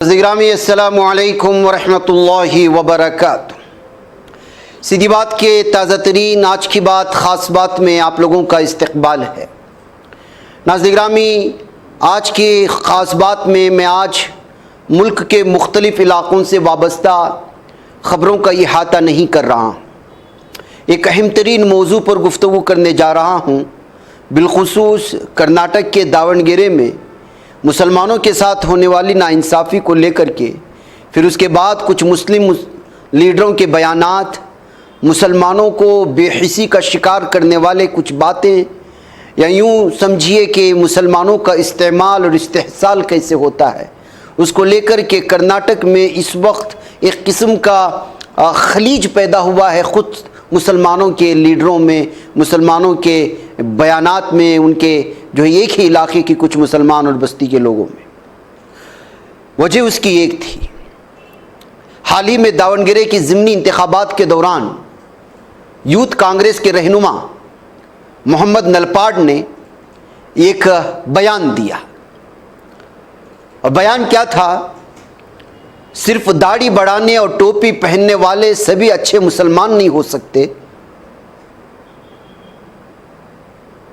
ज़िक्रामी अस्सलामु अलैकुम वरहमतुल्लाहि वबरकातुहू। सीधी बात के ताज़ा तरीन आज की बात ख़ास बात में आप लोगों का इस्तकबाल है। नाज़रीन, आज की ख़ास बात में मैं आज मुल्क के मुख्तलिफ़ इलाक़ों से वाबस्ता ख़बरों का इहाता नहीं कर रहा। एक अहम तरीन मौजू पर गुफ्तगू करने जा रहा हूँ। बिलख़ुसूस कर्नाटक के दावणगेरे में मुसलमानों के साथ होने वाली नाइंसाफ़ी को लेकर के, फिर उसके बाद कुछ मुस्लिम लीडरों के बयानात, मुसलमानों को बेहिसी का शिकार करने वाले कुछ बातें, या यूँ समझिए कि मुसलमानों का इस्तेमाल और इस्तेहसाल कैसे होता है, उसको लेकर के कर्नाटक में इस वक्त एक किस्म का खलीज पैदा हुआ है खुद मुसलमानों के लीडरों में, मुसलमानों के बयानात में, उनके जो एक ही इलाके की कुछ मुसलमान और बस्ती के लोगों में। वजह उसकी एक थी, हाल ही में दावणगेरे की ज़िमनी इंतखाबात के दौरान यूथ कांग्रेस के रहनुमा मोहम्मद नलपाड ने एक बयान दिया। और बयान क्या था? सिर्फ दाढ़ी बढ़ाने और टोपी पहनने वाले सभी अच्छे मुसलमान नहीं हो सकते।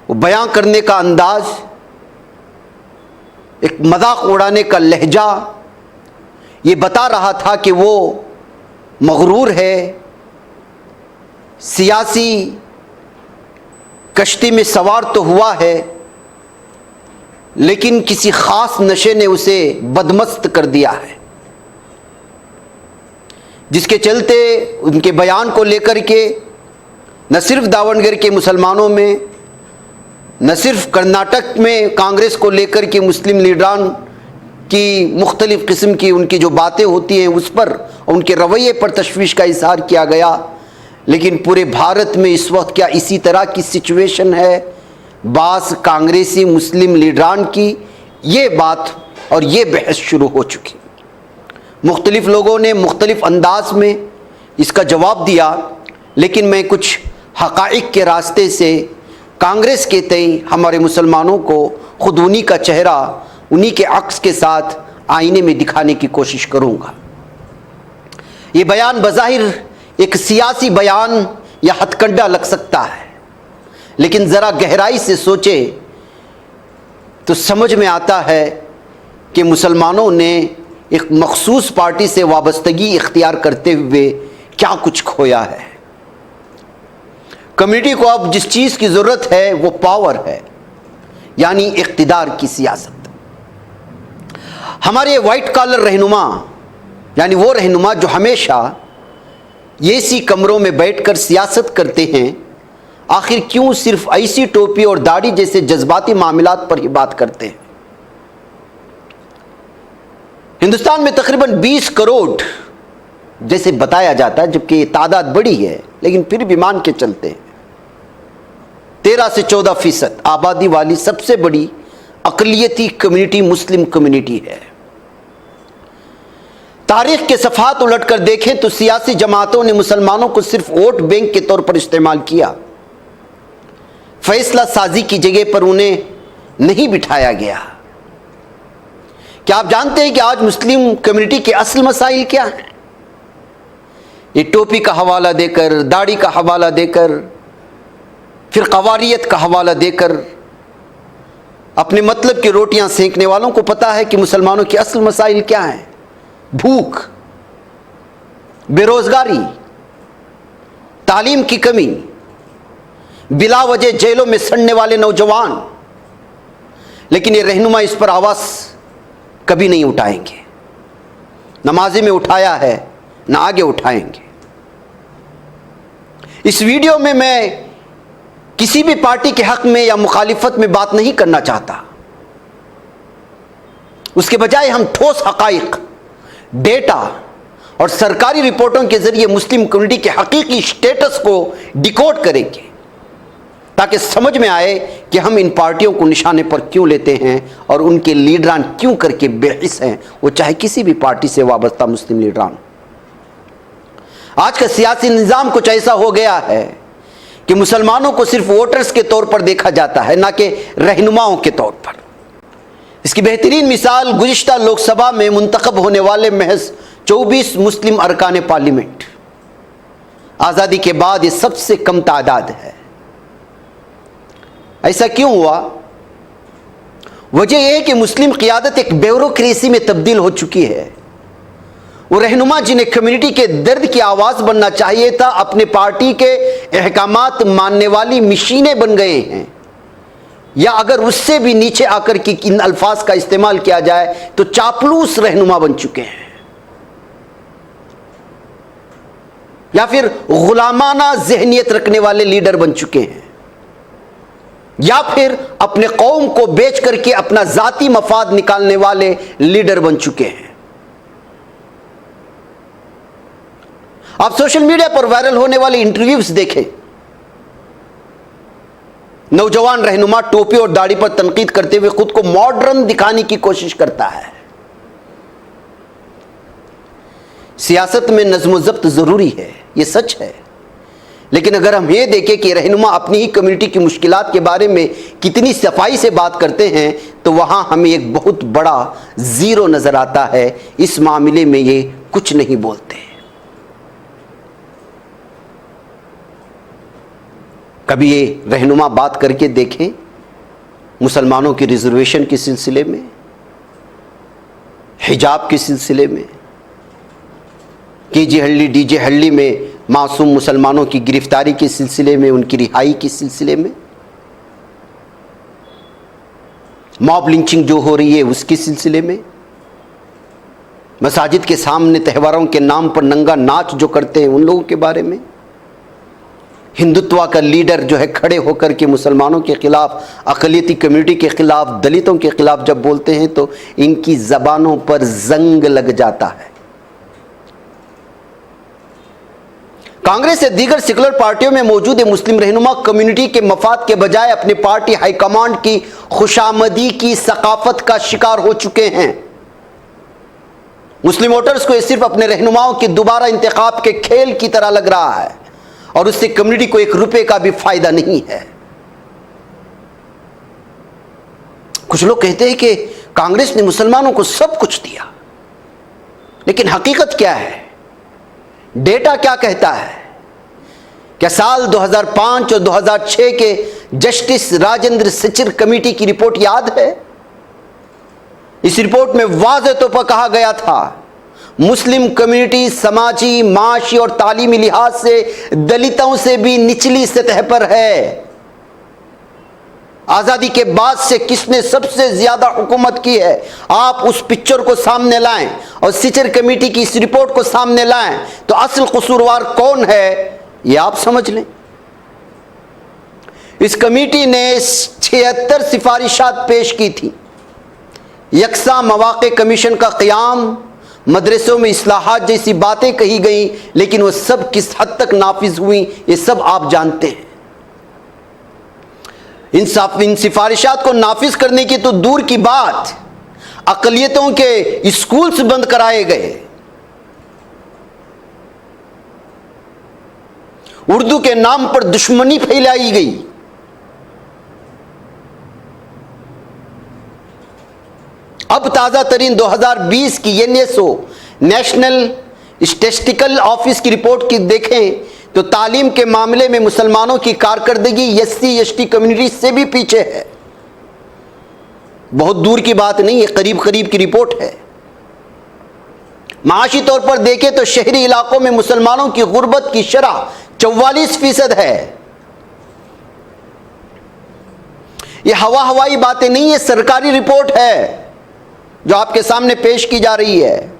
वो बयान करने का अंदाज, एक मजाक उड़ाने का लहजा, ये बता रहा था कि वो मगरूर है, सियासी कश्ती में सवार तो हुआ है, लेकिन किसी ख़ास नशे ने उसे बदमस्त कर दिया है, जिसके चलते उनके बयान को लेकर के न सिर्फ दावणगेरे के मुसलमानों में, न सिर्फ कर्नाटक में कांग्रेस को लेकर के मुस्लिम लीडरान की मुख्तलिफ़ किस्म की उनकी जो बातें होती हैं उस पर, उनके रवैये पर तशवीश का इजहार किया गया, लेकिन पूरे भारत में इस वक्त क्या इसी तरह की सिचुएशन है? बास कांग्रेसी मुस्लिम लीडरान की ये बात और ये बहस शुरू हो चुकी। मुख्तलिफ़ लोगों ने मुख्तलिफ़ अंदाज में इसका जवाब दिया, लेकिन मैं कुछ हक़ाइक़ के रास्ते से कांग्रेस के तय हमारे मुसलमानों को खुद उन्हीं का चेहरा, उन्हीं के अक्स के साथ आईने में दिखाने की कोशिश करूँगा। ये बयान बज़ाहिर एक सियासी बयान या हथकंडा लग सकता है, लेकिन ज़रा गहराई से सोचे तो समझ में आता है कि मुसलमानों ने एक मखसूस पार्टी से वाबस्तगी इख्तियार करते हुए क्या कुछ खोया है। कम्युनिटी को अब जिस चीज़ की ज़रूरत है वो पावर है, यानी इख्तिदार की सियासत। हमारे वाइट कॉलर रहनुमा, यानी वो रहनुमा जो हमेशा एसी कमरों में बैठकर सियासत करते हैं, आखिर क्यों सिर्फ ऐसी टोपी और दाढ़ी जैसे जज्बाती मामलात पर ही बात करते हैं? हिंदुस्तान में तकरीबन 20 करोड़ जैसे बताया जाता है, जबकि तादाद बड़ी है, लेकिन फिर भी मान के चलते हैं 13 से 14% आबादी वाली सबसे बड़ी अक़लियती कम्युनिटी मुस्लिम कम्युनिटी है। तारीख के सफ़ात उलट कर देखें तो सियासी जमातों ने मुसलमानों को सिर्फ वोट बैंक के तौर पर इस्तेमाल किया, फैसला साजी की जगह पर उन्हें नहीं बिठाया गया। क्या आप जानते हैं कि आज मुस्लिम कम्युनिटी के असल मसाइल क्या हैं? ये टोपी का हवाला देकर, दाढ़ी का हवाला देकर, फिर कवारियत का हवाला देकर अपने मतलब की रोटियां सेंकने वालों को पता है कि मुसलमानों के असल मसाइल क्या हैं। भूख, बेरोजगारी, तालीम की कमी, बिला वजह जेलों में सड़ने वाले नौजवान। लेकिन ये रहनुमा इस पर आवाज़ कभी नहीं उठाएंगे। नमाज़ी में उठाया है, ना आगे उठाएंगे। इस वीडियो में मैं किसी भी पार्टी के हक में या मुखालिफत में बात नहीं करना चाहता। उसके बजाय हम ठोस हक़ाइक़, डेटा और सरकारी रिपोर्टों के जरिए मुस्लिम कम्युनिटी के हकीकी स्टेटस को डिकोड करेंगे, ताकि समझ में आए कि हम इन पार्टियों को निशाने पर क्यों लेते हैं और उनके लीडरान क्यों करके बेहिस हैं, वो चाहे किसी भी पार्टी से वाबस्ता मुस्लिम लीडरान। आज का सियासी निज़ाम कुछ ऐसा हो गया है कि मुसलमानों को सिर्फ वोटर्स के तौर पर देखा जाता है, ना कि रहनुमाओं के तौर पर। इसकी बेहतरीन मिसाल गुज़िश्ता लोकसभा में मुंतखब होने वाले महज 24 मुस्लिम अरकान पार्लियामेंट, आज़ादी के बाद ये सबसे कम तादाद है। ऐसा क्यों हुआ? वजह यह है कि मुस्लिम क़ियादत एक ब्यूरोक्रेसी में तब्दील हो चुकी है। वो रहनुमा जिन्हें कम्युनिटी के दर्द की आवाज़ बनना चाहिए था, अपने पार्टी के अहकामात मानने वाली मशीनें बन गए हैं, या अगर उससे भी नीचे आकर के इन अल्फाज का इस्तेमाल किया जाए तो चापलूस रहनुमा बन चुके हैं, या फिर गुलामाना जहनियत रखने वाले लीडर बन चुके हैं, या फिर अपने कौम को बेच करके अपना जाती मफाद निकालने वाले लीडर बन चुके हैं। आप सोशल मीडिया पर वायरल होने वाले इंटरव्यूज देखें। नौजवान रहनुमा टोपी और दाढ़ी पर तनकीद करते हुए खुद को मॉडर्न दिखाने की कोशिश करता है। सियासत में नज़्म ज़ब्त जरूरी है, यह सच है, लेकिन अगर हम ये देखें कि रहनुमा अपनी ही कम्युनिटी की मुश्किलात के बारे में कितनी सफाई से बात करते हैं, तो वहां हमें एक बहुत बड़ा जीरो नजर आता है। इस मामले में ये कुछ नहीं बोलते। कभी ये रहनुमा बात करके देखें मुसलमानों की रिजर्वेशन के सिलसिले में, हिजाब के सिलसिले में, केजी हल्ली डीजे हल्ली में मासूम मुसलमानों की गिरफ्तारी के सिलसिले में, उनकी रिहाई के सिलसिले में, मॉब लिंचिंग जो हो रही है उसके सिलसिले में, मसाजिद के सामने त्योहारों के नाम पर नंगा नाच जो करते हैं उन लोगों के बारे में, हिंदुत्व का लीडर जो है खड़े होकर के मुसलमानों के खिलाफ, अक़लियती कम्युनिटी के खिलाफ, दलितों के खिलाफ जब बोलते हैं तो इनकी ज़बानों पर जंग लग जाता है। कांग्रेस या दीगर सेकुलर पार्टियों में मौजूद मुस्लिम रहनुमा कम्युनिटी के मफाद के बजाय अपनी पार्टी हाईकमांड की खुशामदी की सकाफत का शिकार हो चुके हैं। मुस्लिम वोटर्स को यह सिर्फ अपने रहनुमाओं के दोबारा इंतखाब के खेल की तरह लग रहा है और उससे कम्युनिटी को 1 रुपए का भी फायदा नहीं है। कुछ लोग कहते हैं कि कांग्रेस ने मुसलमानों को सब कुछ दिया, लेकिन हकीकत क्या है? डेटा क्या कहता है? क्या साल 2005 और 2006 के जस्टिस राजेंद्र सचिर कमेटी की रिपोर्ट याद है? इस रिपोर्ट में वाज़ेह तौर पर कहा गया था मुस्लिम कम्युनिटी समाजी, माशी और तालीमी लिहाज से दलितों से भी निचली सतह पर है। आज़ादी के बाद से किसने सबसे ज्यादा हुकूमत की है? आप उस पिक्चर को सामने लाएं और सिचर कमेटी की इस रिपोर्ट को सामने लाएं तो असल कसूरवार कौन है यह आप समझ लें। इस कमेटी ने 76 सिफारिशात पेश की थी। यकसा मौक़े कमीशन का क़याम, मदरसों में इस्लाहात जैसी बातें कही गई, लेकिन वो सब किस हद तक नाफिज हुई ये सब आप जानते हैं। इन सिफारिशात को नाफिज करने की तो दूर की बात, अक़लियतों के स्कूल्स बंद कराए गए, उर्दू के नाम पर दुश्मनी फैलाई गई। अब ताज़ा तरीन 2020 की एनएसओ नेशनल स्टैटिस्टिकल ऑफिस की रिपोर्ट की देखें तो तालीम के मामले में मुसलमानों की कारकर्दगी SC/ST कम्युनिटी से भी पीछे है। बहुत दूर की बात नहीं है, करीब करीब की रिपोर्ट है। माशी तौर पर देखें तो शहरी इलाकों में मुसलमानों की गुर्बत की शरह 44% है। यह हवाई बातें नहीं है, सरकारी रिपोर्ट है जो आपके सामने पेश की जा रही है।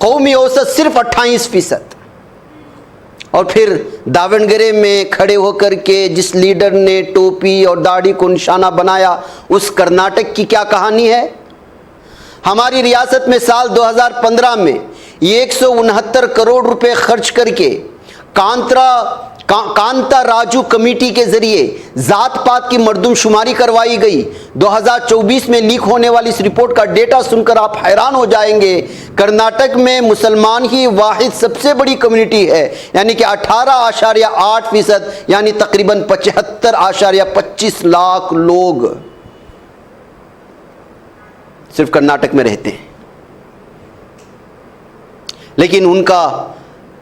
कौमी औसत सिर्फ 28%। और फिर दावणगेरे में खड़े होकर के जिस लीडर ने टोपी और दाढ़ी को निशाना बनाया, उस कर्नाटक की क्या कहानी है? हमारी रियासत में साल 2015 में 169 करोड़ रुपए खर्च करके कांता राजू कमेटी के जरिए जात पात की मर्दमशुमारी करवाई गई। 2024 में लीक होने वाली इस रिपोर्ट का डेटा सुनकर आप हैरान हो जाएंगे। कर्नाटक में मुसलमान ही वाहिद सबसे बड़ी कम्युनिटी है, यानी कि 18.8%, यानी तकरीबन 75.25 लाख लोग। सिर्फ कर्नाटक में रहते हैं, लेकिन उनका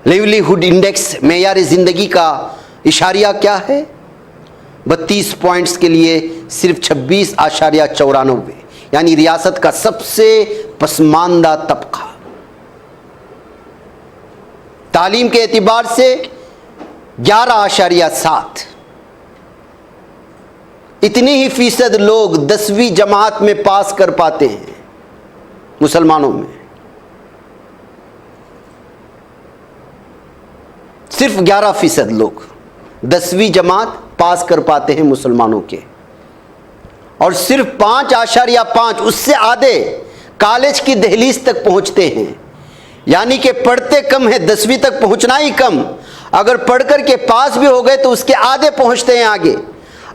लिवलीहुड इंडेक्स, मेयार ज़िंदगी का इशारिया क्या है? 32 पॉइंट्स के लिए सिर्फ 26.94, यानी रियासत का सबसे पसमानदा तबका। तालीम के एतबार से 11.7, इतनी ही फीसद लोग 10वीं जमात में पास कर पाते हैं मुसलमानों में। सिर्फ 11% लोग 10वीं जमात पास कर पाते हैं मुसलमानों के, और सिर्फ 5.5 उससे आधे कॉलेज की दहलीज तक पहुंचते हैं। यानी कि पढ़ते कम है, 10वीं तक पहुंचना ही कम, अगर पढ़कर के पास भी हो गए तो उसके आधे पहुंचते हैं आगे।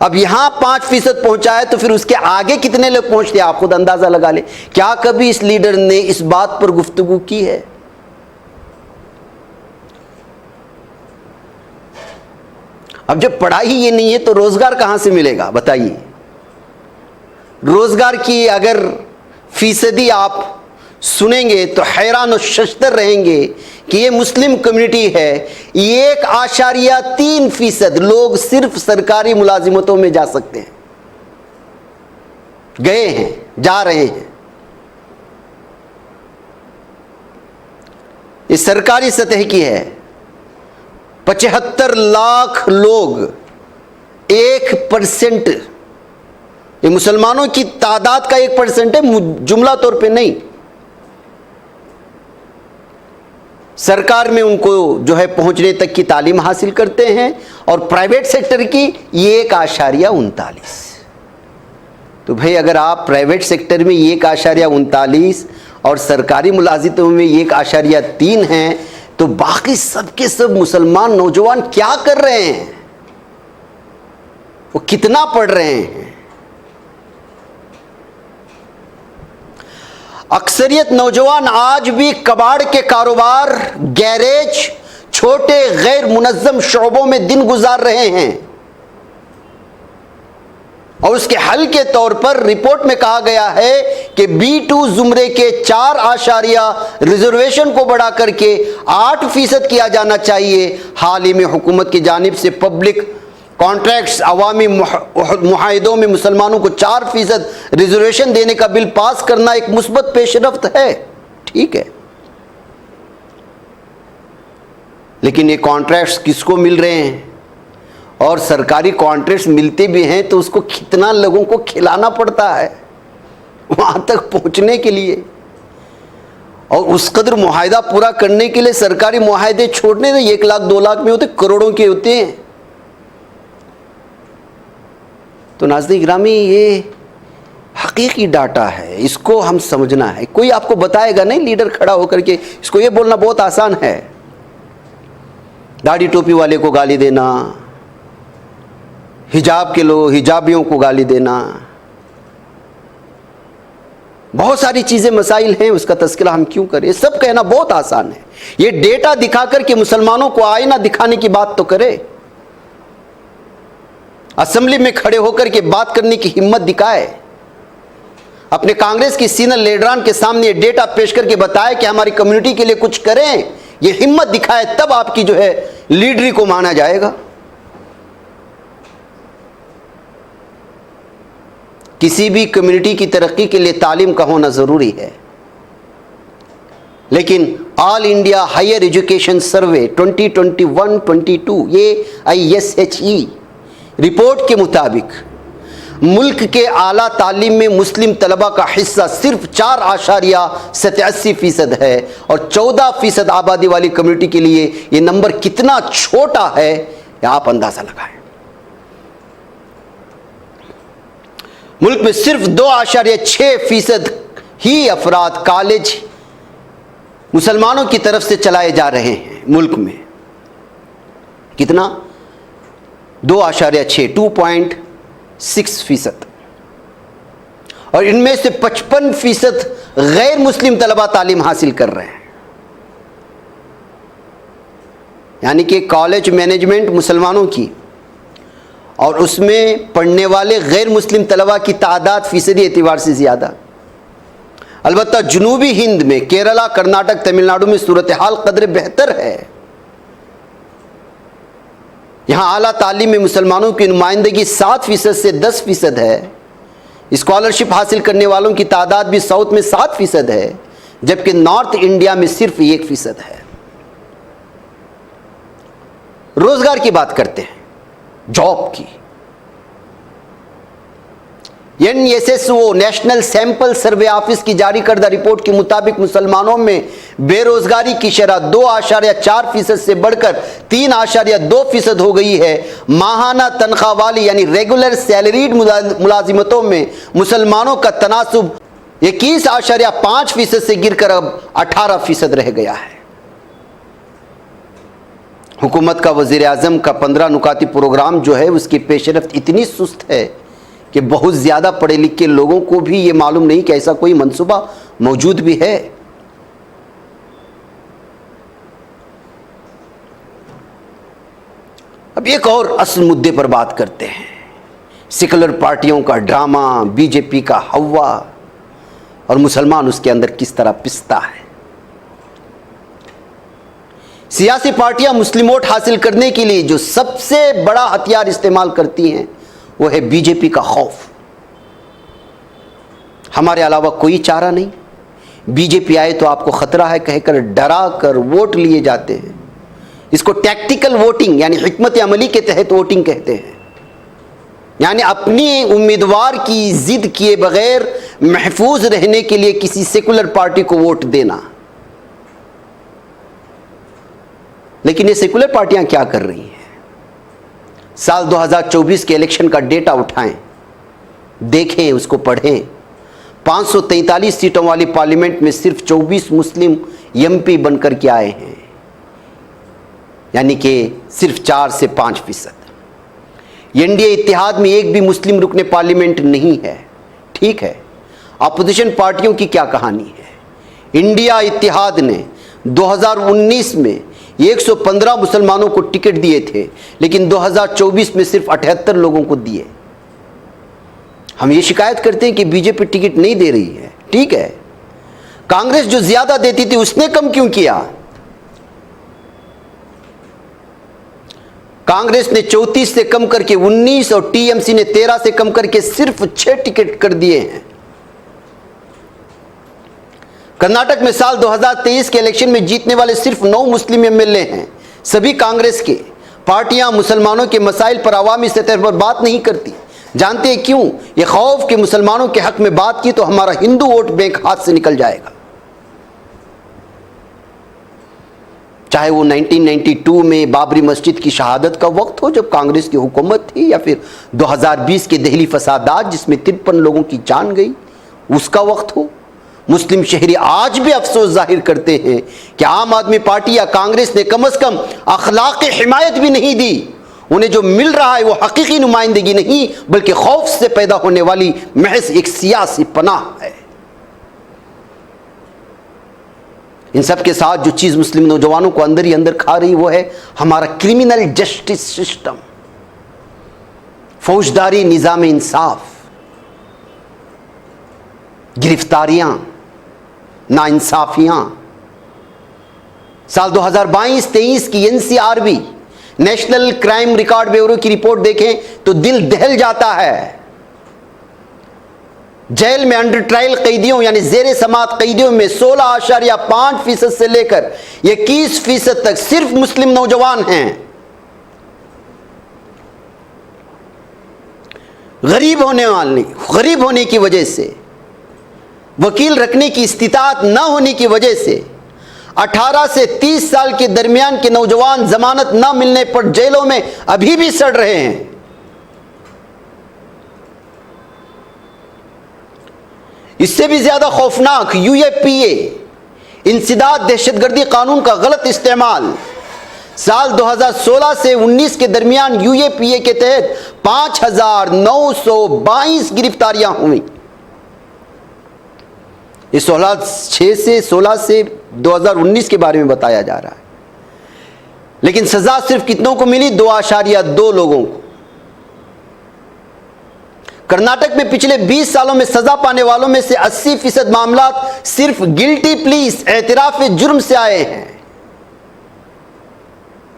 अब यहां 5% पहुंचा है तो फिर उसके आगे कितने लोग पहुंचते हैं, आप खुद अंदाजा लगा ले। क्या कभी इस लीडर ने इस बात पर गुफ्तगू की है? अब जब पढ़ाई ये नहीं है तो रोजगार कहां से मिलेगा बताइए? रोजगार की अगर फीसदी आप सुनेंगे तो हैरान और शशतर रहेंगे कि ये मुस्लिम कम्युनिटी है, 1.3% लोग सिर्फ सरकारी मुलाजिमतों में जा सकते हैं, गए हैं, जा रहे हैं। ये सरकारी सतह की है। 75 लाख लोग, 1%, ये मुसलमानों की तादाद का 1% है, जुमला तौर पे नहीं। सरकार में उनको जो है पहुंचने तक की तालीम हासिल करते हैं, और प्राइवेट सेक्टर की 1.39। तो भाई अगर आप प्राइवेट सेक्टर में 1.39 और सरकारी मुलाजिमतों में 1.3 हैं, तो बाकी सब के सब मुसलमान नौजवान क्या कर रहे हैं? वो कितना पढ़ रहे हैं? अक्सरियत नौजवान आज भी कबाड़ के कारोबार, गैरेज, छोटे गैर मुनज्जम शोबों में दिन गुजार रहे हैं, और उसके हल के तौर पर रिपोर्ट में कहा गया है कि B2 जुमरे के 4 रिजर्वेशन को बढ़ा करके 8% किया जाना चाहिए। हाल ही में हुकूमत की जानिब से पब्लिक कॉन्ट्रैक्ट्स, अवामी मुआहिदों में मुसलमानों को 4% रिजर्वेशन देने का बिल पास करना एक मुस्बत पेशरफ्त है, ठीक है, लेकिन ये कॉन्ट्रैक्ट्स किसको मिल रहे हैं? और सरकारी कॉन्ट्रैक्ट्स मिलते भी हैं तो उसको कितना लोगों को खिलाना पड़ता है वहां तक पहुंचने के लिए, और उस कदर मुआहिदा पूरा करने के लिए सरकारी मुआहिदे छोड़ने से 1 लाख 2 लाख में होते, करोड़ों के होते हैं। तो नाज़रीन गिरामी, ये हकीकी डाटा है, इसको हम समझना है। कोई आपको बताएगा नहीं लीडर खड़ा होकर के, इसको ये बोलना बहुत आसान है, दाढ़ी टोपी वाले को गाली देना, हिजाब के लोग हिजाबियों को गाली देना, बहुत सारी चीज़ें मसाइल हैं, उसका तज़किरा हम क्यों करें? सब कहना बहुत आसान है। ये डेटा दिखा करके मुसलमानों को आईना दिखाने की बात तो करे, असेंबली में खड़े होकर के बात करने की हिम्मत दिखाए, अपने कांग्रेस की सीनियर लीडरान के सामने डेटा पेश करके बताए कि हमारी कम्युनिटी के लिए कुछ करें, ये हिम्मत दिखाए, तब आपकी जो है लीडरी को माना जाएगा। किसी भी कम्युनिटी की तरक्की के लिए तालीम का होना ज़रूरी है, लेकिन ऑल इंडिया हायर एजुकेशन सर्वे 2021-22 ये ISHE रिपोर्ट के मुताबिक मुल्क के आला तालीम में मुस्लिम तलबा का हिस्सा सिर्फ 4.87% है, और 14% आबादी वाली कम्युनिटी के लिए ये नंबर कितना छोटा है आप अंदाज़ा लगाएं। मुल्क में सिर्फ 2.6% ही अफराद कॉलेज मुसलमानों की तरफ से चलाए जा रहे हैं मुल्क में। कितना? 2.6% और इनमें से 55% गैर मुस्लिम तलबा तालीम हासिल कर रहे हैं। यानी कि कॉलेज मैनेजमेंट मुसलमानों की, और उसमें पढ़ने वाले गैर मुस्लिम तलबा की तादाद फीसदी एतबार से ज़्यादा। अलबत्ता जुनूबी हिंद में केरला, कर्नाटक, तमिलनाडु में सूरत हाल कदर बेहतर है। यहां आला तालीम में मुसलमानों की नुमाइंदगी 7% से 10% है। स्कॉलरशिप हासिल करने वालों की तादाद भी साउथ में 7% है, जबकि नॉर्थ इंडिया में सिर्फ 1% है। रोजगार की बात करते हैं, जॉब की। NSSO national sample survey office की जारी करदा रिपोर्ट के मुताबिक मुसलमानों में बेरोजगारी की शरह 2.4% से बढ़कर 3.2% हो गई है। माहाना तनख्वाह वाली यानी रेगुलर सैलरीड मुलाजिमतों में मुसलमानों का तनासुब 21.5% से गिरकर अब 18% रह गया है। हुकूमत का वजीर आजम का 15 नुकाती प्रोग्राम जो है उसकी पेशरफ्त इतनी सुस्त है कि बहुत ज़्यादा पढ़े लिखे लोगों को भी ये मालूम नहीं कि ऐसा कोई मंसूबा मौजूद भी है। अब एक और असल मुद्दे पर बात करते हैं, सेकुलर पार्टियों का ड्रामा, बीजेपी का हवा और मुसलमान उसके अंदर किस तरह पिसता है। सियासी पार्टियां मुस्लिम वोट हासिल करने के लिए जो सबसे बड़ा हथियार इस्तेमाल करती हैं वो है बीजेपी का खौफ। हमारे अलावा कोई चारा नहीं, बीजेपी आए तो आपको खतरा है कहकर डरा कर वोट लिए जाते हैं। इसको टैक्टिकल वोटिंग यानी हिकमत अमली के तहत वोटिंग कहते हैं, यानी अपनी उम्मीदवार की जिद किए बगैर महफूज रहने के लिए किसी सेकुलर पार्टी को वोट देना। लेकिन ये सेकुलर पार्टियां क्या कर रही हैं? साल 2024 के इलेक्शन का डेटा उठाएं, देखें, उसको पढ़ें। 543 सीटों वाली पार्लियामेंट में सिर्फ 24 मुस्लिम MP बनकर के आए हैं, यानी कि सिर्फ 4 से 5%। NDA इत्तेहाद में एक भी मुस्लिम रुकने पार्लियामेंट नहीं है। ठीक है, अपोजिशन पार्टियों की क्या कहानी है? इंडिया इत्तेहाद ने 2019 में 115 मुसलमानों को टिकट दिए थे, लेकिन 2024 में सिर्फ 78 लोगों को दिए। हम ये शिकायत करते हैं कि बीजेपी टिकट नहीं दे रही है। ठीक है, कांग्रेस जो ज्यादा देती थी उसने कम क्यों किया? कांग्रेस ने 34 से कम करके 19 और TMC ने 13 से कम करके सिर्फ 6 टिकट कर दिए हैं। कर्नाटक में साल 2023 के इलेक्शन में जीतने वाले सिर्फ 9 मुस्लिम MLA हैं। सभी कांग्रेस के पार्टियां मुसलमानों के मसाइल पर अवामी सतह पर बात नहीं करती। जानते हैं क्यों? ये खौफ कि मुसलमानों के हक में बात की तो हमारा हिंदू वोट बैंक हाथ से निकल जाएगा। चाहे वो 1992 में बाबरी मस्जिद की शहादत का वक्त हो जब कांग्रेस की हुकूमत थी, या फिर 2020 के दिल्ली फसादात जिसमें 53 लोगों की जान गई उसका वक्त हो। मुस्लिम शहरी आज भी अफसोस जाहिर करते हैं कि आम आदमी पार्टी या कांग्रेस ने कम से कम अखलाकी हिमायत भी नहीं दी। उन्हें जो मिल रहा है वो हकीकी नुमाइंदगी नहीं बल्कि खौफ से पैदा होने वाली महज एक सियासी पनाह है। इन सब के साथ जो चीज मुस्लिम नौजवानों को अंदर ही अंदर खा रही वो है हमारा क्रिमिनल जस्टिस सिस्टम, फौजदारी निजाम इंसाफ, गिरफ्तारियां, नाइंसाफियां। साल 2022-23 की NCRB national crime record bureau की रिपोर्ट देखें तो दिल दहल जाता है। जेल में अंडर ट्रायल कैदियों यानी जेर समात कैदियों में 16.5% से लेकर 21% तक सिर्फ मुस्लिम नौजवान हैं। गरीब होने की वजह से, वकील रखने की इस्तिताअत न होने की वजह से 18 से 30 साल के दरमियान के नौजवान जमानत न मिलने पर जेलों में अभी भी सड़ रहे हैं। इससे भी ज्यादा खौफनाक UAPA इंसदाद दहशतगर्दी कानून का गलत इस्तेमाल। साल 2016 से 19 के दरमियान UAPA के तहत 5,922 गिरफ्तारियां हुई। इस 16 से 2019 के बारे में बताया जा रहा है, लेकिन सजा सिर्फ कितनों को मिली? 2.2 लोगों को। कर्नाटक में पिछले 20 सालों में सजा पाने वालों में से 80% मामला सिर्फ गिल्टी प्लीज एतराफ जुर्म से आए हैं,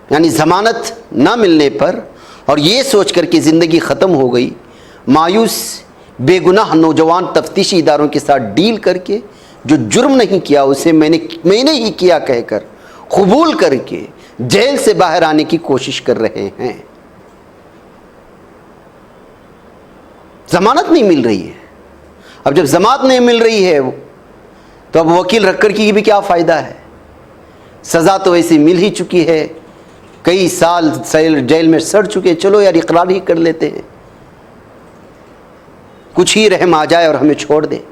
यानी जमानत ना मिलने पर और ये सोचकर कि जिंदगी खत्म हो गई, मायूस बेगुनाह नौजवान तफ्तीशी इदारों के साथ डील करके जो जुर्म नहीं किया उसे मैंने ही किया कहकर कबूल करके जेल से बाहर आने की कोशिश कर रहे हैं। जमानत नहीं मिल रही है। अब जब जमानत नहीं मिल रही है तो अब वकील रखकर की भी क्या फायदा है? सजा तो ऐसी मिल ही चुकी है, कई साल जेल में सड़ चुके, चलो यार इकरार ही कर लेते हैं, कुछ ही रहम आ जाए और हमें छोड़ दे।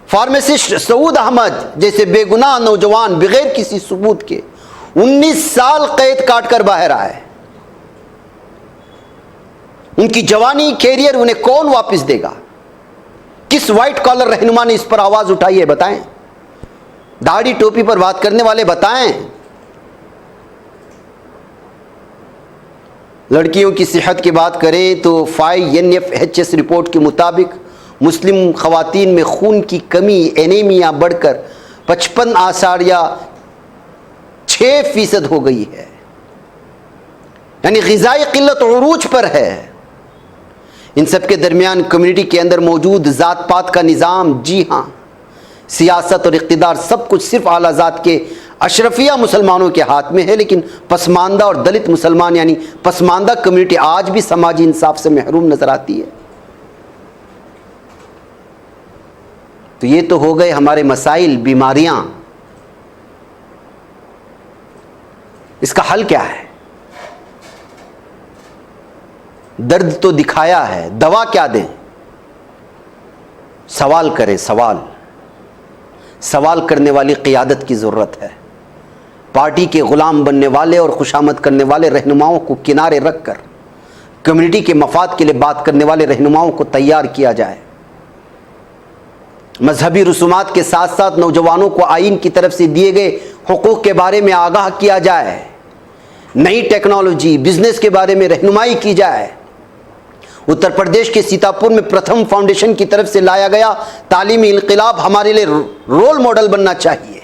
फार्मासिस्ट सऊद अहमद जैसे बेगुनाह नौजवान बगैर किसी सबूत के 19 साल कैद काटकर बाहर आए। उनकी जवानी कैरियर उन्हें कौन वापस देगा? किस व्हाइट कॉलर रहनुमा ने इस पर आवाज उठाई है? बताएं। दाढ़ी टोपी पर बात करने वाले बताएं। लड़कियों की सेहत की बात करें तो FINFHS रिपोर्ट के मुताबिक मुस्लिम खवातीन में खून की कमी एनीमिया बढ़कर 55.6% हो गई है, यानी ग़िज़ाई क़िल्लत उरूज पर है। इन सब के दरमियान कम्युनिटी के अंदर मौजूद ज़ात पात का निज़ाम, जी हाँ, सियासत और इक़्तिदार सब कुछ सिर्फ आला ज़ात के अशरफिया मुसलमानों के हाथ में है, लेकिन पसमानदा और दलित मुसलमान यानी पसमानदा कम्युनिटी आज भी समाजी इंसाफ से महरूम नजर आती है। तो ये तो हो गए हमारे मसाइल, बीमारियां। इसका हल क्या है? दर्द तो दिखाया है, दवा क्या दें? सवाल करें, सवाल करने वाली क़ियादत की ज़रूरत है। पार्टी के ग़ुलाम बनने वाले और खुशामद करने वाले रहनुमाओं को किनारे रखकर कम्युनिटी के मफाद के लिए बात करने वाले रहनुमाओं को तैयार किया जाए। मजहबी रसूमात के साथ साथ नौजवानों को आइन की तरफ से दिए गए हुकूक के बारे में आगाह किया जाए। नई टेक्नोलॉजी, बिजनेस के बारे में रहनुमाई की जाए। उत्तर प्रदेश के सीतापुर में प्रथम फाउंडेशन की तरफ से लाया गया तालीमी इनकलाब हमारे लिए रोल मॉडल बनना चाहिए।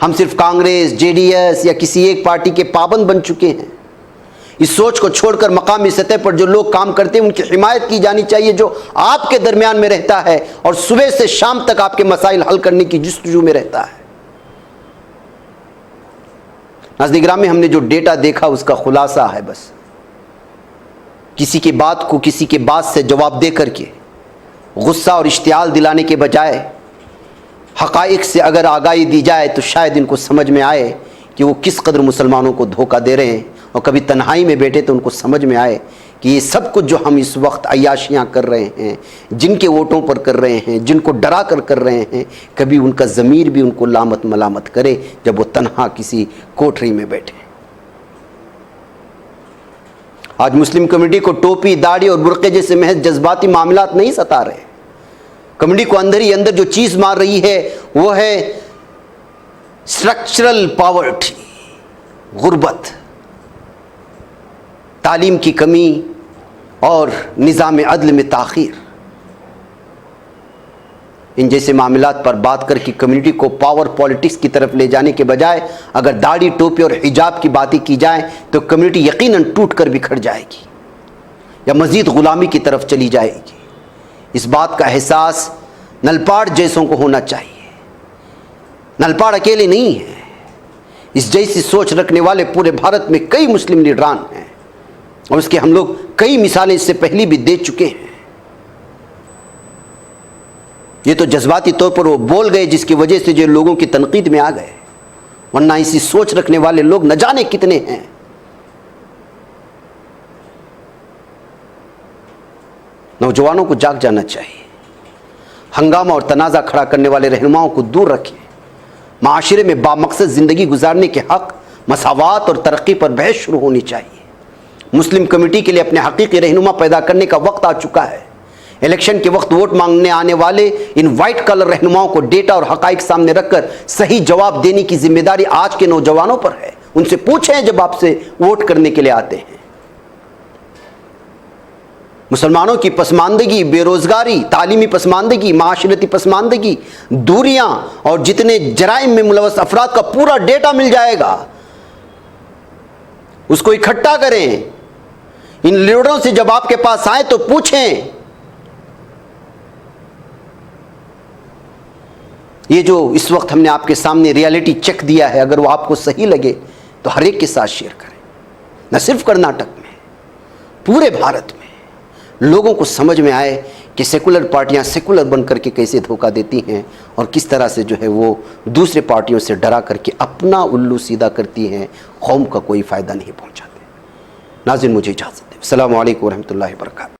हम सिर्फ कांग्रेस, JDS या किसी एक पार्टी के पाबंद बन चुके हैं। इस सोच को छोड़कर मकामी सतह पर जो लोग काम करते हैं उनकी हिमायत की जानी चाहिए, जो आपके दरमियान में रहता है और सुबह से शाम तक आपके मसाइल हल करने की जुस्तजू में रहता है। नाज़रीन गिरामी, हमने जो डेटा देखा उसका खुलासा है बस किसी की बात को किसी के बात से जवाब दे करके गुस्सा और इश्तियाल दिलाने के बजाय हक़ाइक़ से अगर आगाही दी जाए तो शायद इनको समझ में आए कि वो किस कदर मुसलमानों को धोखा दे रहे हैं, और कभी तन्हाई में बैठे तो उनको समझ में आए कि ये सब कुछ जो हम इस वक्त अय्याशियाँ कर रहे हैं, जिनके वोटों पर कर रहे हैं, जिनको डरा कर रहे हैं, कभी उनका ज़मीर भी उनको लामत मलामत करे जब वो तन्हा किसी कोठरी में बैठे। आज मुस्लिम कम्युनिटी को टोपी, दाढ़ी और बुर्क़े जैसे महज जज्बाती मामलात नहीं सता रहे। कम्युनिटी को अंदर ही अंदर जो चीज़ मार रही है वो है स्ट्रक्चरल पॉवर्टी, गुर्बत, तालीम की कमी और निज़ाम अदल में ताख़ीर। इन जैसे मामलात पर बात करके कम्युनिटी को पावर पॉलिटिक्स की तरफ ले जाने के बजाय अगर दाढ़ी, टोपी और हिजाब की बातें की जाए तो कम्युनिटी यकीनन टूट कर बिखर जाएगी या मज़ीद ग़ुलामी की तरफ चली जाएगी। इस बात का एहसास नलपाड़ जैसों को होना चाहिए। नलपाड़ अकेले नहीं है, इस जैसी सोच रखने वाले पूरे भारत में कई मुस्लिम लीडरान हैं और उसके हम लोग कई मिसालें इससे पहले भी दे चुके हैं। ये तो जज्बाती तौर पर वो बोल गए जिसकी वजह से जो लोगों की तनकीद में आ गए, वरना इसी सोच रखने वाले लोग न जाने कितने हैं। नौजवानों को जाग जाना चाहिए। हंगामा और तनाज़ा खड़ा करने वाले रहनुमाओं को दूर रखें। माशरे में बामकसद ज़िंदगी गुजारने के हक़, मसावात और तरक्की पर बहस शुरू होनी चाहिए। मुस्लिम कमेटी के लिए अपने हकीकी रहनुमा पैदा करने का वक्त आ चुका है। इलेक्शन के वक्त वोट मांगने आने वाले इन वाइट कलर रहनुमाओं को डेटा और हक़ाइक़ सामने रखकर सही जवाब देने की जिम्मेदारी आज के नौजवानों पर है। उनसे पूछें जब आपसे वोट करने के लिए आते हैं। मुसलमानों की पसमानदगी, बेरोज़गारी, तालीमी पसमानदगी, माशरती पसमानदगी, दूरियां और जितने जराइम में मुलवस अफराद का पूरा डेटा मिल जाएगा। उसको इकट्ठा करें। इन लीडरों से जब आपके पास आए तो पूछें। ये जो इस वक्त हमने आपके सामने रियलिटी चेक दिया है, अगर वो आपको सही लगे तो हर एक के साथ शेयर करें। न सिर्फ कर्नाटक में, पूरे भारत में लोगों को समझ में आए कि सेकुलर पार्टियां सेकुलर बन करके कैसे धोखा देती हैं और किस तरह से जो है वो दूसरे पार्टियों से डरा करके अपना उल्लू सीधा करती हैं, कौम का कोई फ़ायदा नहीं पहुंचाते। नाज़रीन, मुझे इजाज़त दें। अस्सलामु अलैकुम व रहमतुल्लाहि व बरकातहू।